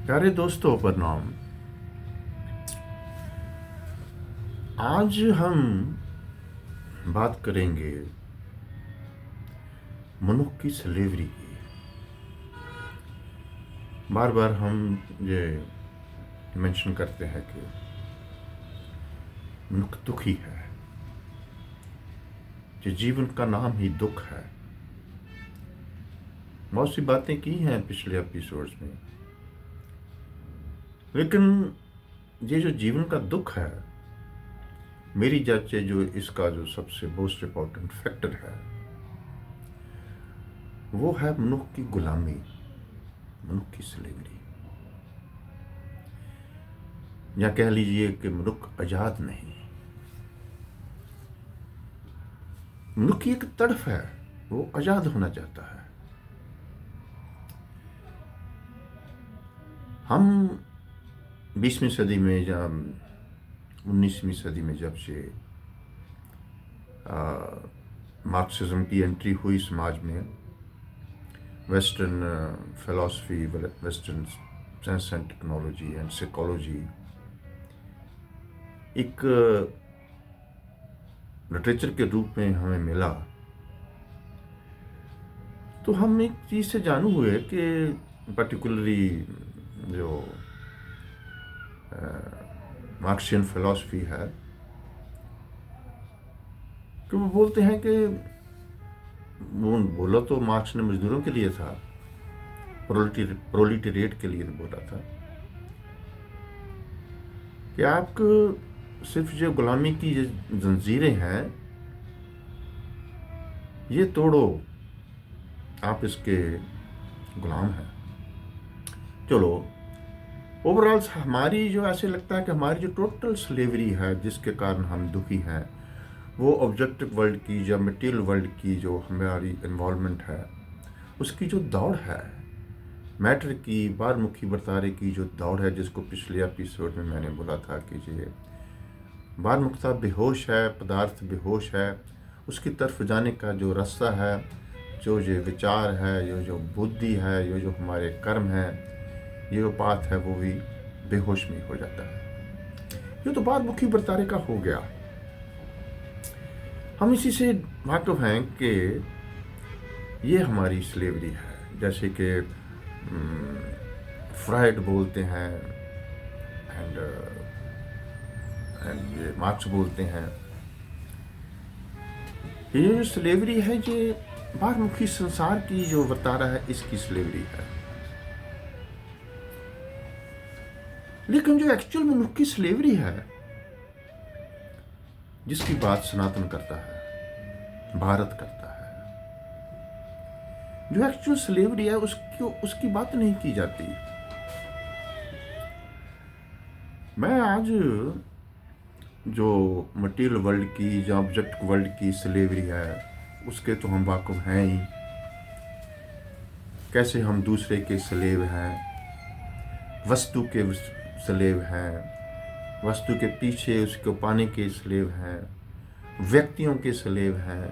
प्यारे दोस्तों प्रणाम। आज हम बात करेंगे मनुष्य की स्लेवरी की। बार बार हम ये मेंशन करते हैं कि मनुष्य दुखी है, जो जीवन का नाम ही दुख है। बहुत सी बातें की हैं पिछले एपिसोड्स में, लेकिन ये जो जीवन का दुख है, मेरी जज से जो इसका जो सबसे मोस्ट इम्पोर्टेंट फैक्टर है वो है मनुष्य की गुलामी, मनुष्य की स्लेवरी, या कह लीजिए कि मनुष्य आजाद नहीं। मनुष्य की एक तड़फ है, वो आजाद होना चाहता है। हम 20वीं सदी में या 19वीं सदी में जब से मार्क्सिज्म की एंट्री हुई समाज में, western philosophy, western science and technology and psychology एक लिटरेचर के रूप में हमें मिला, तो हम एक चीज़ से जानू हुए कि पर्टिकुलरली जो मार्क्सियन फिलॉसफी है, कि वो बोलते हैं कि वो बोला तो मार्क्स ने मजदूरों के लिए था, प्रोलिटेरिएट के लिए बोला था कि आपको सिर्फ जो गुलामी की जंजीरें हैं ये तोड़ो, आप इसके गुलाम हैं। चलो, ओवरऑल हमारी जो ऐसे लगता है कि हमारी जो टोटल स्लेवरी है जिसके कारण हम दुखी हैं, वो ऑब्जेक्टिव वर्ल्ड की या मटेरियल वर्ल्ड की जो हमारी इन्वॉल्वमेंट है, उसकी जो दौड़ है, मैटर की बारमुखी बरतारे की जो दौड़ है, जिसको पिछले एपिसोड में मैंने बोला था कि ये बारमुखता बेहोश है, पदार्थ बेहोश है, उसकी तरफ जाने का जो रास्ता है, जो ये विचार है, जो बुद्धि है, ये जो हमारे कर्म है, ये जो पाथ है, वो भी बेहोश में हो जाता है। ये तो बारमुखी बरतारे का हो गया। हम इसी से वाकिफ हैं कि ये हमारी स्लेवरी है। जैसे कि फ्राइड बोलते हैं एंड ये मार्क्स बोलते हैं, ये जो स्लेवरी है ये बारमुखी संसार की जो वर्तारा है, इसकी स्लेवरी है। लेकिन जो एक्चुअल मनुष्य की स्लेवरी है, जिसकी बात सनातन करता है, भारत करता है, जो एक्चुअल स्लेवरी है, उसकी बात नहीं की जाती। मैं आज जो मटेरियल वर्ल्ड की, जो ऑब्जेक्ट वर्ल्ड की स्लेवरी है, उसके तो हम वाकिफ हैं ही। कैसे हम दूसरे के स्लेव हैं, वस्तु के स्लेव हैं, वस्तु के पीछे उसको पाने के स्लेव हैं, व्यक्तियों के स्लेव हैं।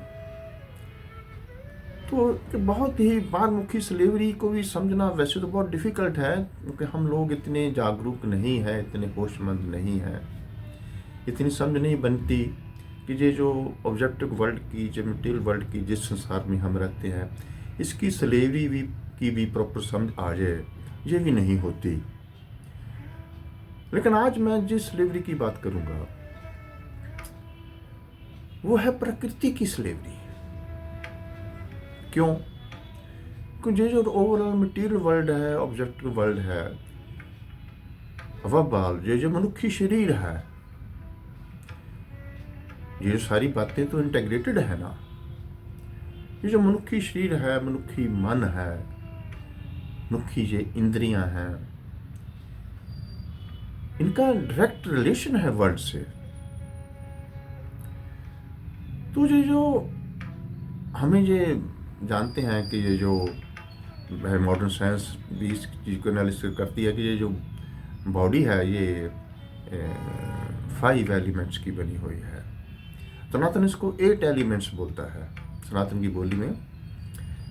तो बहुत ही बारमुखी स्लेवरी को भी समझना वैसे तो बहुत डिफ़िकल्ट है, क्योंकि हम लोग इतने जागरूक नहीं हैं, इतने होशमंद नहीं हैं, इतनी समझ नहीं बनती कि ये जो ऑब्जेक्टिव वर्ल्ड की, जो मटेरियल वर्ल्ड की, जिस संसार में हम रहते हैं, इसकी स्लेवरी की भी प्रॉपर समझ आ जाए, ये भी नहीं होती। लेकिन आज मैं जिस स्लेवरी की बात करूंगा वो है प्रकृति की स्लेवरी। क्यों? क्योंकि जो ओवरऑल मटेरियल वर्ल्ड है, ऑब्जेक्टिव वर्ल्ड है, वबाल ये जो मनुष्य शरीर है, ये सारी बातें तो इंटीग्रेटेड है ना। ये जो मनुष्य शरीर है, मनुष्य मन है, मनुष्य ये इंद्रियां हैं, इनका डायरेक्ट रिलेशन है वर्ल्ड से। तो ये जो हमें ये जानते हैं कि ये जो मॉडर्न साइंस भी इस चीज़ को एनालिसिस करती है कि ये जो बॉडी है ये 5 एलिमेंट्स की बनी हुई है। सनातन इसको 8 एलिमेंट्स बोलता है। सनातन की बोली में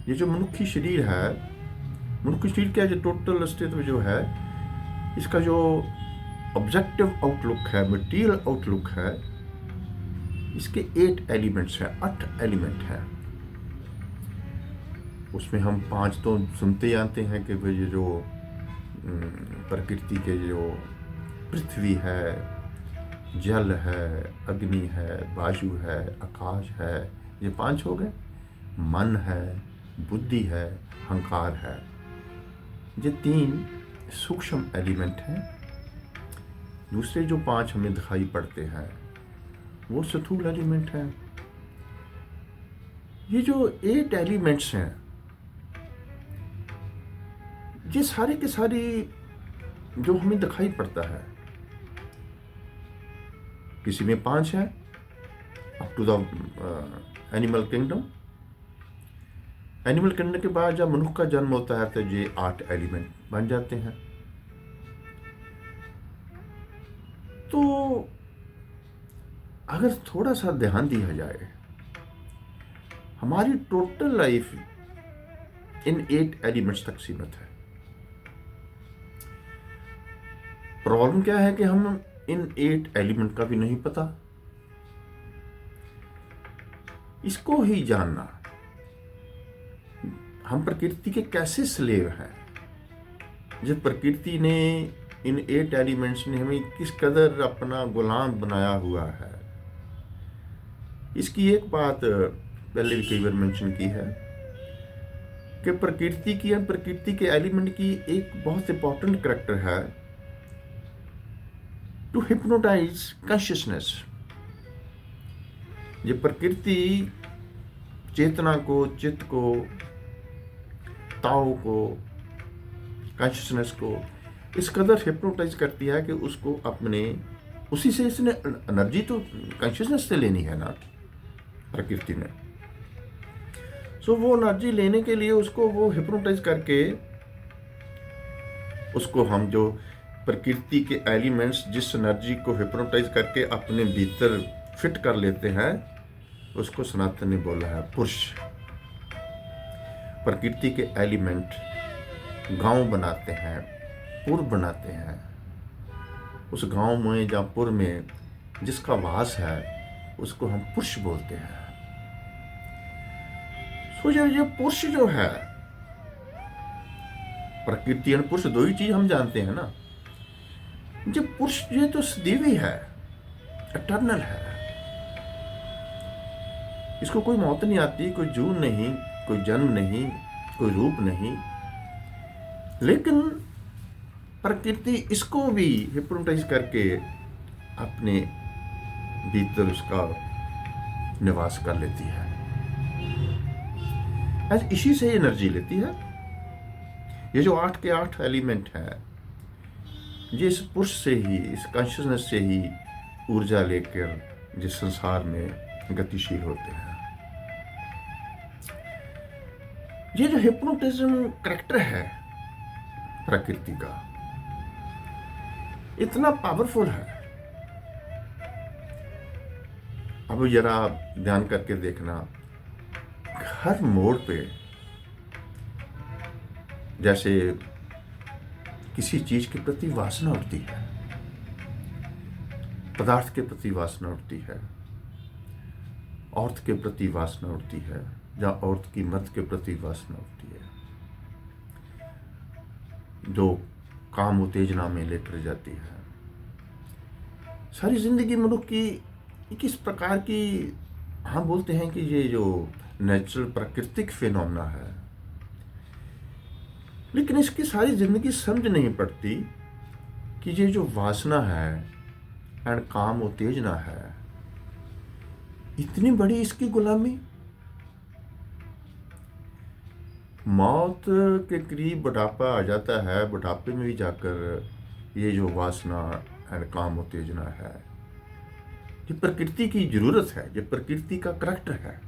ये जो मनुष्य शरीर है, मनुष्य शरीर का जो टोटल अस्तित्व जो है, इसका जो ऑब्जेक्टिव आउटलुक है, मटीरियल आउटलुक है, इसके 8 एलिमेंट्स हैं, 8 एलिमेंट हैं। उसमें हम 5 तो सुनते जानते हैं कि भाई ये जो प्रकृति के जो पृथ्वी है, जल है, अग्नि है, वायु है, आकाश है, ये 5 हो गए। मन है, बुद्धि है, अहंकार है, ये 3 सूक्ष्म एलिमेंट हैं। दूसरे जो 5 हमें दिखाई पड़ते हैं वो स्थूल एलिमेंट हैं। ये जो 8 एलिमेंट्स हैं, ये सारे के सारे जो हमें दिखाई पड़ता है, किसी में 5 है up to the animal kingdom. Animal kingdom के बाद जब मनुष्य का जन्म होता है तो ये 8 एलिमेंट बन जाते हैं। तो अगर थोड़ा सा ध्यान दिया जाए, हमारी टोटल लाइफ इन 8 एलिमेंट्स तक सीमित है। प्रॉब्लम क्या है कि हम इन 8 एलिमेंट का भी नहीं पता। इसको ही जानना, हम प्रकृति के कैसे स्लेव हैं, जब प्रकृति ने इन 8 एलिमेंट्स ने हमें किस कदर अपना गुलाम बनाया हुआ है। इसकी एक बात पहले भी कई बार मेंशन की है कि प्रकृति के एलिमेंट की एक बहुत इंपॉर्टेंट करैक्टर है, टू हिप्नोटाइज कॉन्शियसनेस। ये प्रकृति चेतना को, चित्त को, ताओ को, कॉन्शियसनेस को इस कदर हिप्नोटाइज करती है कि उसको अपने, उसी से इसने एनर्जी तो कॉन्शियसनेस से लेनी है ना प्रकृति ने। सो वो एनर्जी लेने के लिए उसको वो हिप्नोटाइज करके, उसको हम जो प्रकृति के एलिमेंट्स जिस एनर्जी को हिप्नोटाइज करके अपने भीतर फिट कर लेते हैं, उसको सनातन ने बोला है पुरुष। प्रकृति के एलिमेंट गांव बनाते हैं, पुर बनाते हैं। उस गांव में या पुर में जिसका वास है उसको हम पुरुष बोलते हैं। सो ये पुरुष जो है, प्रकृति और पुरुष दो ही चीज हम जानते हैं ना। जो पुरुष ये तो सदैवी है, एटर्नल है, इसको कोई मौत नहीं आती, कोई जून नहीं, कोई जन्म नहीं, कोई रूप नहीं। लेकिन प्रकृति इसको भी हिप्नोटाइज करके अपने भीतर उसका निवास कर लेती है, इसी से एनर्जी लेती है। ये जो 8 के 8 एलिमेंट है, ये इस पुरुष से ही, इस कॉन्शियसनेस से ही ऊर्जा लेकर जिस संसार में गतिशील होते हैं। ये जो हिप्नोटिज्म करैक्टर है प्रकृति का, इतना पावरफुल है। अब जरा ध्यान करके देखना, हर मोड़ पे जैसे किसी चीज के प्रति वासना उठती है, पदार्थ के प्रति वासना उठती है, औरत के प्रति वासना उठती है, या औरत की मर्द के प्रति वासना उठती है, जो काम उत्तेजना में लेकर जाती है। सारी जिंदगी मनुष्य की किस प्रकार की, हम बोलते हैं कि ये जो नेचुरल प्राकृतिक फिनोमेना है, लेकिन इसकी सारी जिंदगी समझ नहीं पड़ती कि ये जो वासना है एंड काम उत्तेजना है, इतनी बड़ी इसकी गुलामी। मौत के करीब बुढ़ापा आ जाता है, बुढ़ापे में भी जाकर ये जो वासना एंड काम उत्तेजना है, ये प्रकृति की जरूरत है, ये प्रकृति का करैक्टर है।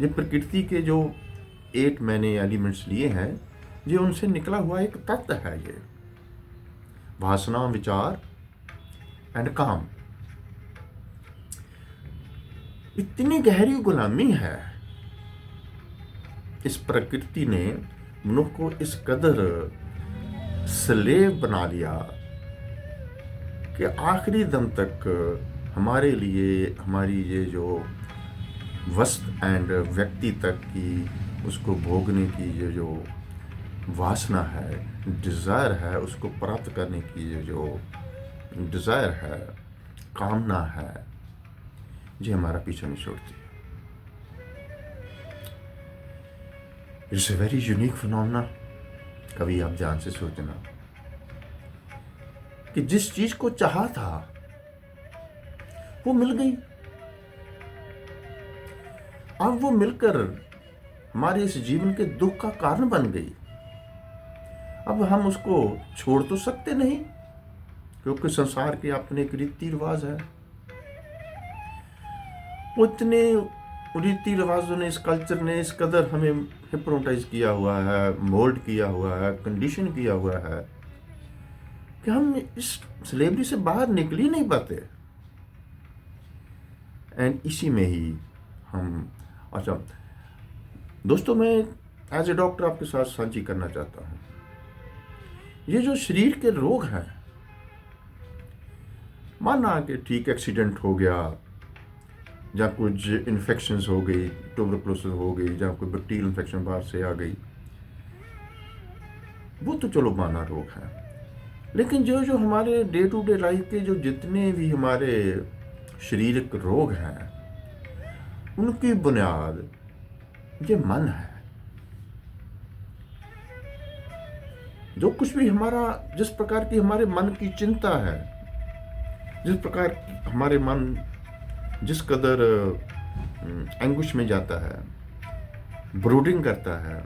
ये प्रकृति के जो 8 मैंने एलिमेंट्स लिए हैं, ये उनसे निकला हुआ एक तत्व है। ये वासना, विचार एंड काम, इतनी गहरी गुलामी है। इस प्रकृति ने मनुष्य को इस कदर स्लेव बना लिया कि आखिरी दम तक हमारे लिए हमारी ये जो वस्त एंड व्यक्ति तक की उसको भोगने की ये जो वासना है, डिज़ायर है, उसको प्राप्त करने की ये जो डिज़ायर है, कामना है, ये हमारा पीछा नहीं छोड़ती। It's a very unique phenomena. कभी आप ध्यान से सोचना कि जिस चीज को चाहा था वो मिल गई, अब वो मिलकर हमारे इस जीवन के दुख का कारण बन गई। अब हम उसको छोड़ तो सकते नहीं, क्योंकि संसार के अपने एक रीति रिवाज है। उतने रीति रिवाजों ने, इस कल्चर ने इस कदर हमें हिप्नोटाइज किया हुआ है, मोल्ड किया हुआ है, कंडीशन किया हुआ है कि हम इस स्लेवरी से बाहर निकल ही नहीं पाते। एंड इसी में ही हम, अच्छा दोस्तों, मैं एज ए डॉक्टर आपके साथ साझी करना चाहता हूँ, ये जो शरीर के रोग हैं, माना कि ठीक एक्सीडेंट हो गया, या कुछ इन्फेक्शंस हो गई, ट्यूबरकुलोसिस हो गई, या कोई बैक्टीरियल इन्फेक्शन बाहर से आ गई, वो तो चलो माना रोग है। लेकिन जो जो हमारे डे टू डे लाइफ के जो जितने भी हमारे शारीरिक रोग हैं, उनकी बुनियाद ये मन है। जो कुछ भी हमारा, जिस प्रकार की हमारे मन की चिंता है, जिस प्रकार हमारे मन जिस कदर एंगुश में जाता है, ब्रूडिंग करता है,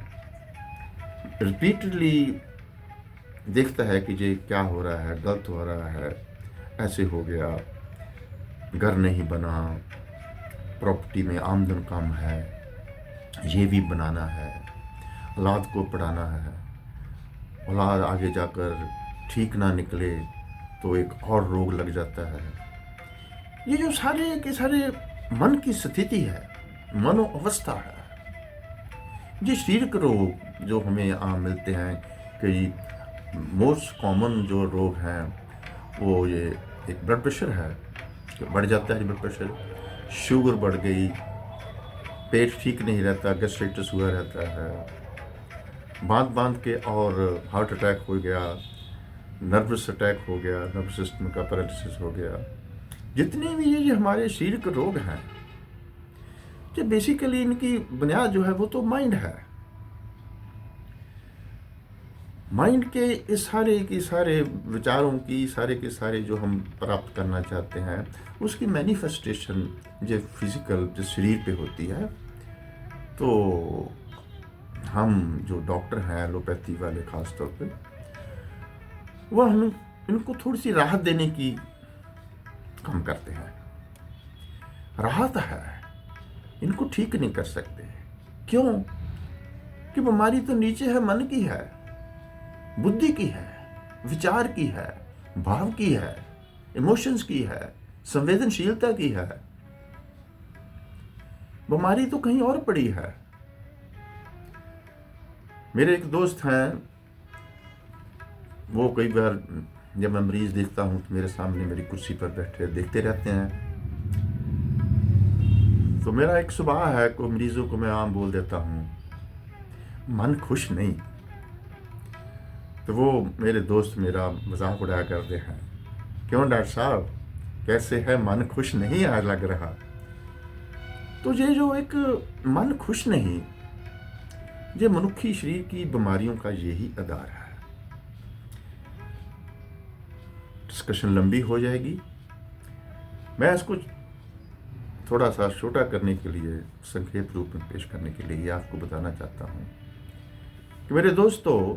रिपीटेडली देखता है कि ये क्या हो रहा है, गलत हो रहा है, ऐसे हो गया, घर नहीं बना, प्रॉपर्टी में आमदन कम है, ये भी बनाना है, औलाद को पढ़ाना है, औलाद आगे जाकर ठीक ना निकले तो एक और रोग लग जाता है। ये जो सारे के सारे मन की स्थिति है, मनोअवस्था है। ये शारीरिक रोग जो हमें आम मिलते हैं, कई मोस्ट कॉमन जो रोग हैं वो ये एक ब्लड प्रेशर है, बढ़ जाता है ब्लड प्रेशर, शुगर बढ़ गई, पेट ठीक नहीं रहता, गैस्ट्राइटिस हुआ रहता है, बांध के और हार्ट अटैक हो गया, नर्वस अटैक हो गया, नर्वस सिस्टम का पैरालिसिस हो गया। जितने भी ये हमारे शारीरिक रोग हैं, जो बेसिकली इनकी बुनियाद जो है वो तो माइंड है। माइंड के इस सारे के सारे विचारों की, सारे के सारे जो हम प्राप्त करना चाहते हैं, उसकी मैनिफेस्टेशन जो फिजिकल जो शरीर पे होती है। तो हम जो डॉक्टर हैं एलोपैथी वाले खास तौर पे, वह हम इनको थोड़ी सी राहत देने की काम करते हैं। राहत है, इनको ठीक नहीं कर सकते। क्यों? कि बीमारी तो नीचे है, मन की है, बुद्धि की है, विचार की है, भाव की है, इमोशंस की है, संवेदनशीलता की है। बीमारी तो कहीं और पड़ी है। मेरे एक दोस्त हैं, वो कई बार जब मैं मरीज देखता हूँ तो मेरे सामने मेरी कुर्सी पर बैठे देखते रहते हैं। तो मेरा एक स्वभाव है को मरीजों को मैं आम बोल देता हूँ, मन खुश नहीं। तो वो मेरे दोस्त मेरा मजाक उड़ाया करते हैं, क्यों डॉक्टर साहब कैसे है, मन खुश नहीं आज लग रहा। तो ये जो एक मन खुश नहीं, ये मनुष्य शरीर की बीमारियों का यही आधार है। डिस्कशन लंबी हो जाएगी, मैं इसको थोड़ा सा छोटा करने के लिए, संक्षेप रूप में पेश करने के लिए आपको बताना चाहता हूँ कि मेरे दोस्तों,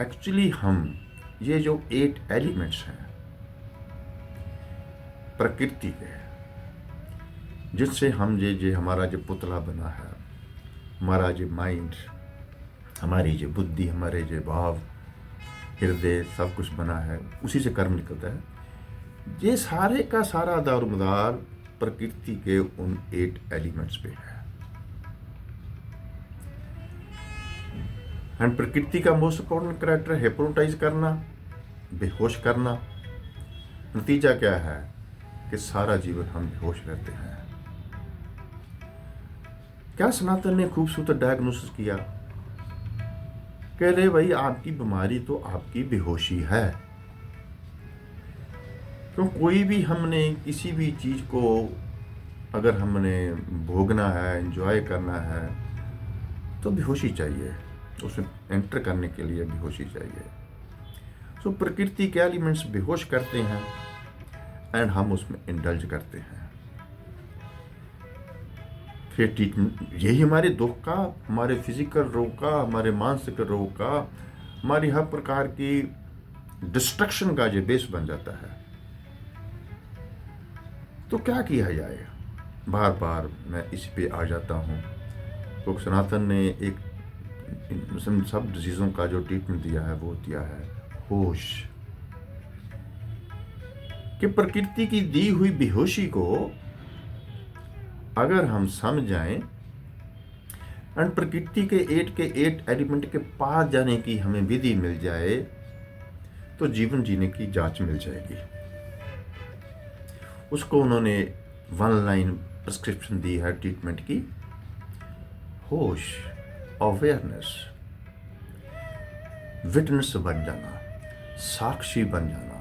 एक्चुअली हम ये जो 8 एलिमेंट्स हैं प्रकृति के, जिससे हम ये हमारा जो पुतला बना है, हमारा जो माइंड, हमारी जो बुद्धि, हमारे जो भाव, हृदय, सब कुछ बना है, उसी से कर्म निकलता है। ये सारे का सारा दारोमदार प्रकृति के उन 8 एलिमेंट्स पे है। एंड प्रकृति का मोस्ट इंपॉर्टेंट कैरेक्टर है हिप्नोटाइज करना, बेहोश करना। नतीजा क्या है कि सारा जीवन हम बेहोश रहते हैं। क्या सनातन ने खूबसूरत डायग्नोसिस किया, कह रहे भाई आपकी बीमारी तो आपकी बेहोशी है। तो कोई भी हमने किसी भी चीज को अगर हमने भोगना है, एंजॉय करना है, तो बेहोशी चाहिए, उसमें एंटर करने के लिए बेहोशी चाहिए। सो प्रकृति के एलिमेंट्स बेहोश करते हैं एंड हम उसमें इंडल्ज करते हैं। फिर ट्रीटमेंट यही हमारे दुख का, हमारे फिजिकल रोग का, हमारे मानसिक रोग का, हमारी हर प्रकार की डिस्ट्रक्शन का जो बेस बन जाता है। तो क्या किया जाए, बार बार मैं इस पे आ जाता हूँ। तो सनातन ने एक सब डिजीज़ों का जो ट्रीटमेंट दिया है वो दिया है होश, कि प्रकृति की दी हुई बेहोशी को अगर हम समझ जाएं एंड प्रकृति के एट एलिमेंट के पार जाने की हमें विधि मिल जाए, तो जीवन जीने की जांच मिल जाएगी। उसको उन्होंने वन लाइन प्रिस्क्रिप्शन दी है ट्रीटमेंट की, होश, अवेयरनेस, विटनेस बन जाना, साक्षी बन जाना,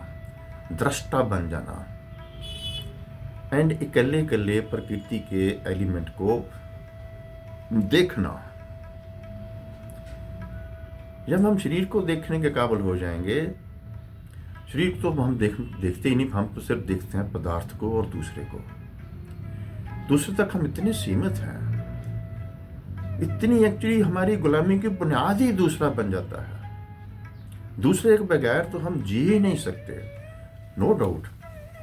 दृष्टा बन जाना एंड इकल्ले इकल्ले प्रकृति के एलिमेंट को देखना। जब हम शरीर को देखने के काबिल हो जाएंगे, शरीर तो हम देखते ही नहीं, हम तो सिर्फ देखते हैं पदार्थ को और दूसरे को। दूसरे तक हम इतने सीमित हैं, इतनी एक्चुअली हमारी गुलामी की बुनियाद ही दूसरा बन जाता है। दूसरे के बगैर तो हम जी ही नहीं सकते। नो डाउट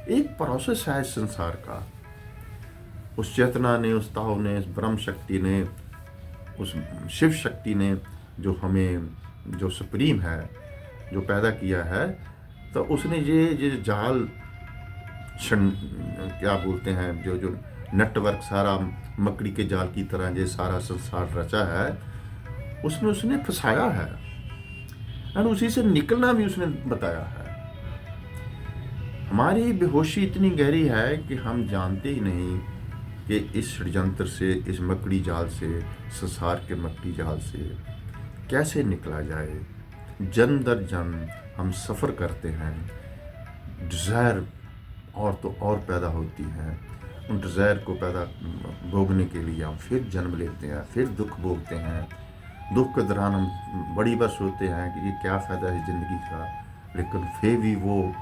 एक प्रोसेस है इस संसार का। उस चेतना ने, उस ताओ ने, उस ब्रह्म शक्ति ने, उस शिव शक्ति ने जो हमें, जो सुप्रीम है, जो पैदा किया है, तो उसने ये जाल क्या बोलते हैं, जो नेटवर्क सारा मकड़ी के जाल की तरह ये सारा संसार रचा है, उसमें उसने फंसाया है और उसी से निकलना भी उसने बताया है। हमारी बेहोशी इतनी गहरी है कि हम जानते ही नहीं कि इस षड्यंत्र से, इस मकड़ी जाल से, संसार के मकड़ी जाल से कैसे निकला जाए। जन्म दर जन्म हम सफ़र करते हैं, डिज़ायर और तो और पैदा होती हैं। उन डिज़ायर को पैदा भोगने के लिए हम फिर जन्म लेते हैं, फिर दुख भोगते हैं। दुख के दौरान हम बड़ी बार सोचते हैं कि ये क्या फ़ायदा है ज़िंदगी का, लेकिन फिर भी वो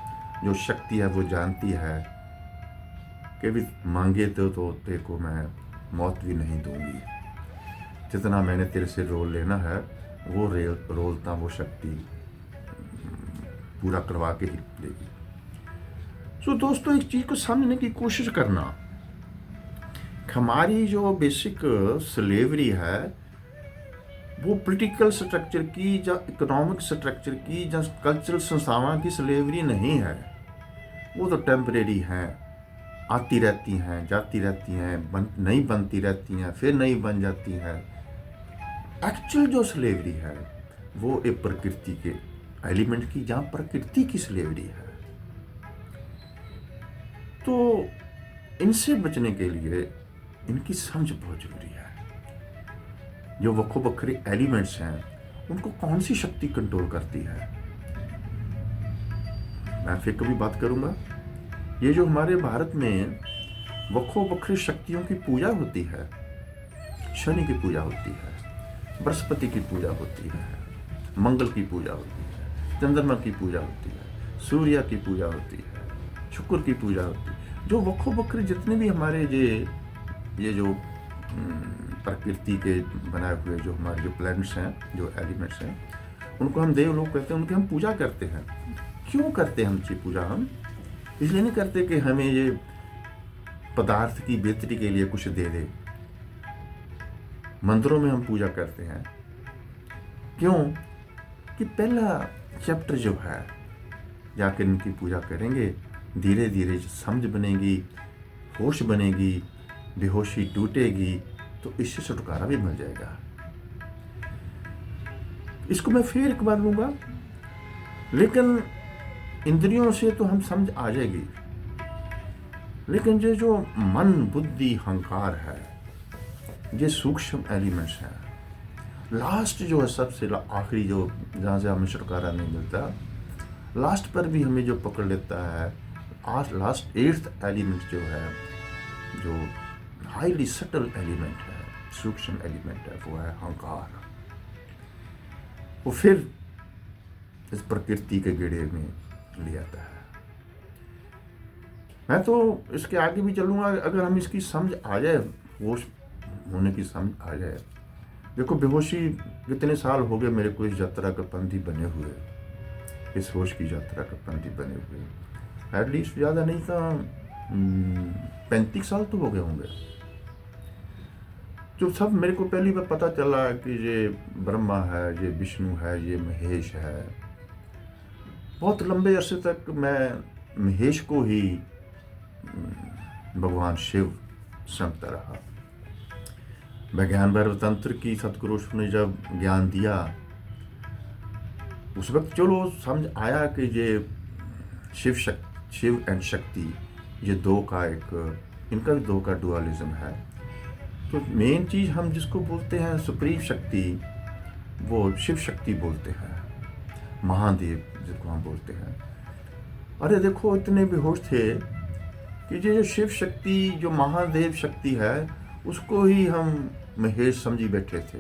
जो शक्ति है वो जानती है कि भी मांगे तो तेरे को मैं मौत भी नहीं दूंगी। जितना मैंने तेरे से रोल लेना है वो रोलता वो शक्ति पूरा करवा के ही देगी। सो दोस्तों, एक चीज़ को समझने की कोशिश करना, हमारी जो बेसिक स्लेवरी है वो पॉलिटिकल स्ट्रक्चर की या इकोनॉमिक स्ट्रक्चर की या कल्चरल संस्थाओं की स्लेवरी नहीं है। वो तो टेम्परेरी हैं, आती रहती हैं, जाती रहती हैं, नहीं बनती रहती हैं, फिर नहीं बन जाती हैं। एक्चुअल जो स्लेवरी है वो एक प्रकृति के एलिमेंट की, जहाँ प्रकृति की स्लेवरी है। तो इनसे बचने के लिए इनकी समझ बहुत जरूरी है। जो वक्रो बखरे एलिमेंट्स हैं उनको कौन सी शक्ति कंट्रोल करती है, मैं फिर कभी बात करूंगा। ये जो हमारे भारत में वक्रो बखरे शक्तियों की पूजा होती है, शनि की पूजा होती है, बृहस्पति की पूजा होती है, मंगल की पूजा होती है, चंद्रमा की पूजा होती है, सूर्य की पूजा होती है, शुक्र की पूजा होती है। जो वक्रो बखरे जितने भी हमारे ये जो प्रकृति के बनाए हुए जो हमारे जो प्लैनेट्स हैं, जो एलिमेंट्स हैं, उनको हम देव लोग कहते हैं, उनकी हम पूजा करते हैं। क्यों करते हैं हम ये पूजा? हम इसलिए नहीं करते कि हमें ये पदार्थ की बेहतरी के लिए कुछ दे दे। मंदिरों में हम पूजा करते हैं क्यों? कि पहला चैप्टर जो है, जाकर इनकी पूजा करेंगे, धीरे धीरे समझ बनेगी, होश बनेगी, बेहोशी टूटेगी, तो इससे छुटकारा भी मिल जाएगा। इसको मैं फिर एक बार लूँगा, लेकिन इंद्रियों से तो हम समझ आ जाएगी, लेकिन ये जो मन बुद्धि अहंकार है, ये सूक्ष्म एलिमेंट्स हैं। लास्ट जो है सबसे आखिरी, जो जहाँ से हमें छुटकारा नहीं मिलता, लास्ट पर भी हमें जो पकड़ लेता है, आज लास्ट 8th एलिमेंट जो है, जो हाईली सटल एलिमेंट है, सूक्ष्म एलिमेंट है, वो है अहंकार। वो फिर इस प्रकृति के गेड़े में ले आता है। मैं तो इसके आगे भी चलूँगा, अगर हम इसकी समझ आ जाए, होश होने की समझ आ जाए। देखो, बेहोशी कितने साल हो गए मेरे को इस यात्रा का पंथी बने हुए, इस होश की यात्रा का पंथी बने हुए। एटलीस्ट ज़्यादा नहीं था 35 साल तो हो गए होंगे। जो सब मेरे को पहली बार पता चला कि ये ब्रह्मा है, ये विष्णु है, ये महेश है। बहुत लंबे अरसे तक मैं महेश को ही भगवान शिव समझता रहा। विज्ञान भैरव तंत्र की सतगुरु ने जब ज्ञान दिया, उस वक्त चलो समझ आया कि ये शिव एंड शक्ति, ये दो का एक, इनका भी दो का डुअलिज्म है। तो मेन चीज़ हम जिसको बोलते हैं सुप्रीम शक्ति, वो शिव शक्ति बोलते हैं, महादेव जिसको हम बोलते हैं। अरे देखो, इतने बेहोश थे कि ये जो शिव शक्ति, जो महादेव शक्ति है, उसको ही हम महेश समझी बैठे थे।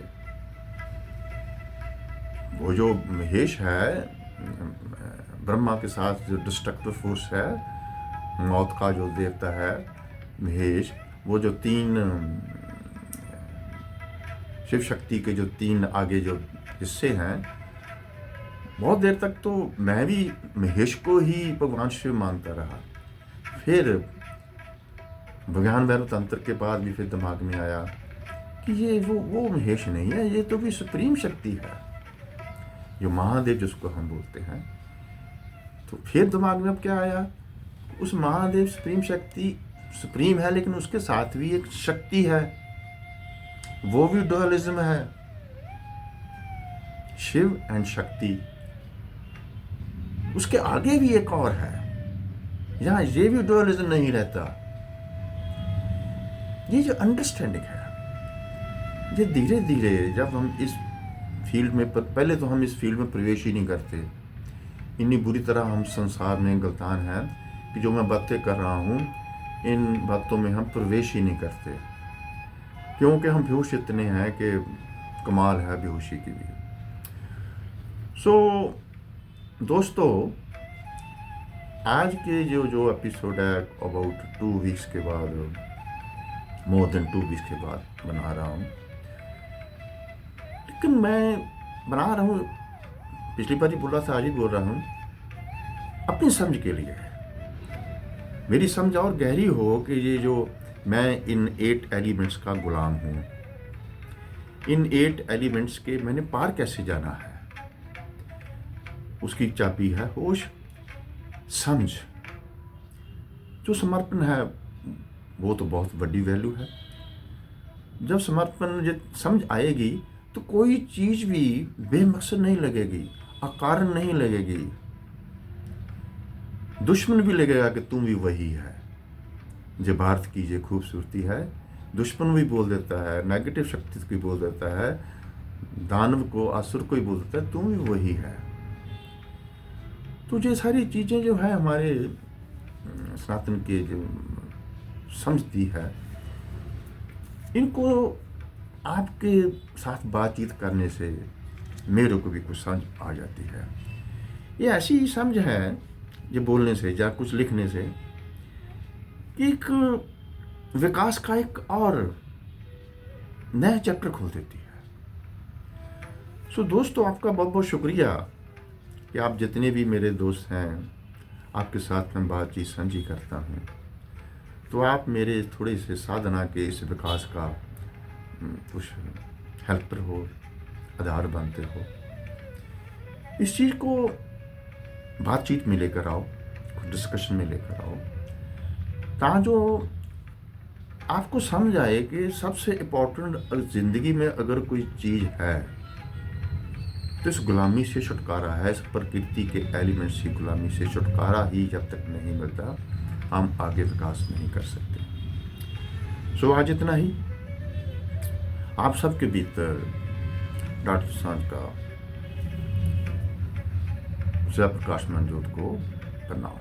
वो जो महेश है, ब्रह्मा के साथ जो डिस्ट्रक्टिव फोर्स है, मौत का जो देवता है महेश, वो जो 3 शिव शक्ति के जो 3 आगे जो हिस्से हैं, बहुत देर तक तो मैं भी महेश को ही भगवान शिव मानता रहा। फिर विज्ञान भैरव तंत्र के बाद भी फिर दिमाग में आया कि ये वो महेश नहीं है, ये तो भी सुप्रीम शक्ति है, जो महादेव जिसको हम बोलते हैं। तो फिर दिमाग में अब क्या आया, उस महादेव सुप्रीम शक्ति सुप्रीम है, लेकिन उसके साथ भी एक शक्ति है, वो भी डुअलिज्म है, शिव एंड शक्ति। उसके आगे भी एक और है, जहां ये भी डुअलिज्म नहीं रहता। ये जो अंडरस्टैंडिंग है, ये धीरे धीरे जब हम इस फील्ड में, पहले तो हम इस फील्ड में प्रवेश ही नहीं करते, इतनी बुरी तरह हम संसार में गलतान हैं कि जो मैं बातें कर रहा हूँ, इन बातों में हम प्रवेश ही नहीं करते, क्योंकि हम बेहोश इतने हैं कि कमाल है बेहोशी की भी। सो दोस्तों, आज के जो एपिसोड है, अबाउट 2 वीक्स के बाद, मोर देन 2 वीक्स के बाद बना रहा हूँ। लेकिन मैं बना रहा हूँ, पिछली बार ही बोला था, आज ही बोल रहा हूँ, अपनी समझ के लिए। मेरी समझ और गहरी हो कि ये जो मैं इन 8 एलिमेंट्स का गुलाम हूँ, इन 8 एलिमेंट्स के मैंने पार कैसे जाना है। उसकी चाबी है होश, समझ। जो समर्पण है वो तो बहुत बड़ी वैल्यू है। जब समर्पण, जब समझ आएगी तो कोई चीज़ भी बेमकसद नहीं लगेगी, अकारण नहीं लगेगी। दुश्मन भी लगेगा कि तुम भी वही है। जो भारत की जो खूबसूरती है, दुश्मन भी बोल देता है, नेगेटिव शक्ति को भी बोल देता है, दानव को, असुर को ही बोल देता है, तुम भी वही है। तो ये सारी चीज़ें जो है हमारे सनातन के जो समझती है, इनको आपके साथ बातचीत करने से मेरे को भी कुछ समझ आ जाती है। ये ऐसी समझ है, ये बोलने से या कुछ लिखने से, कि एक विकास का एक और नया चैप्टर खोल देती है। सो दोस्तों, आपका बहुत बहुत शुक्रिया कि आप जितने भी मेरे दोस्त हैं, आपके साथ मैं बातचीत साझी करता हूँ, तो आप मेरे थोड़े से साधना के इस विकास का कुछ हेल्पर हो, आधार बनते हो। इस चीज़ को बातचीत में लेकर आओ, कुछ डिस्कशन में लेकर आओ, ताकि आपको समझ आए कि सबसे इम्पोर्टेंट ज़िंदगी में अगर कोई चीज़ है तो इस गुलामी से छुटकारा है, इस प्रकृति के एलिमेंट्स की गुलामी से छुटकारा ही जब तक नहीं मिलता हम आगे विकास नहीं कर सकते। सो आज इतना ही। आप सबके भीतर डॉक्टर सांझ का जय प्रकाश मंजूर को प्रणाम।